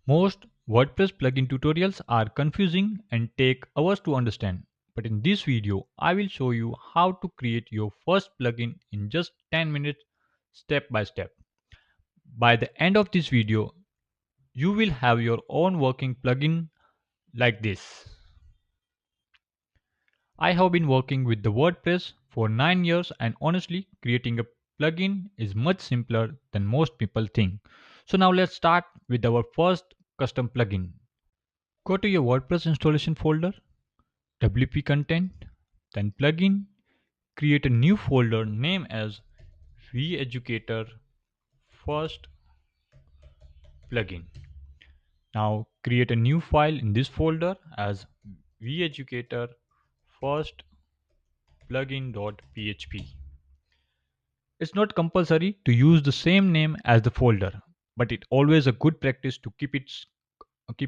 Most WordPress plugin tutorials are confusing and take hours to understand. But in this video, I will show you how to create your first plugin in just 10 minutes step by step. By the end of this video, you will have your own working plugin like this. I have been working with the WordPress for 9 years and honestly, creating a plugin is much simpler than most people think. So now let's start with our first custom plugin. Go to your WordPress installation folder, WP content, then plugin, create a new folder name as Veducator first plugin. Now create a new file in this folder as Veducator first plugin.php. It's not compulsory to use the same name as the folder, but it always a good practice to keep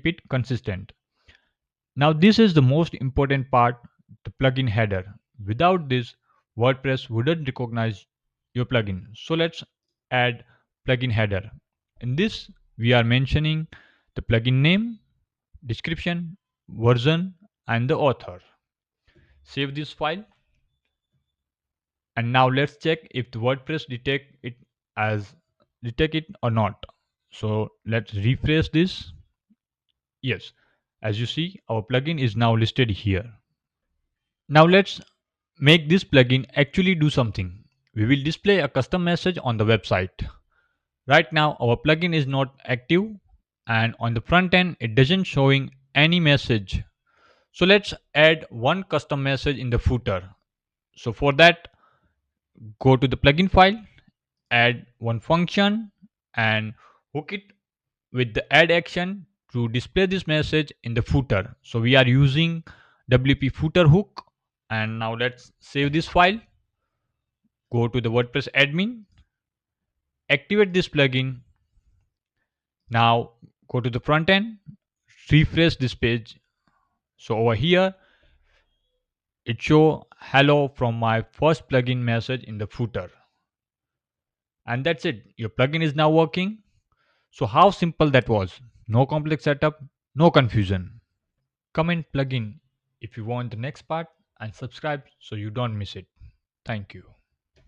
it consistent. Now this is the most important part, the plugin header. Without this, WordPress wouldn't recognize your plugin. So let's add plugin header. In this, we are mentioning the plugin name, description, version, and the author. Save this file, and now let's check if the WordPress detect it or not. So let's refresh this. Yes, as you see, our plugin is now listed here. Now let's make this plugin actually do something. We will display a custom message on the website. Right now our plugin is not active and on the front end it doesn't showing any message. So let's add one custom message in the footer. So for that, go to the plugin file, add one function and hook it with the add action to display this message in the footer. So we are using WP footer hook, and now let's save this file. Go to the WordPress admin, activate this plugin. Now go to the front end, refresh this page. So over here it show hello from my first plugin message in the footer. And that's it. Your plugin is now working. So how simple that was. No complex setup, no confusion. Comment plugin if you want the next part and subscribe so you don't miss it. Thank you.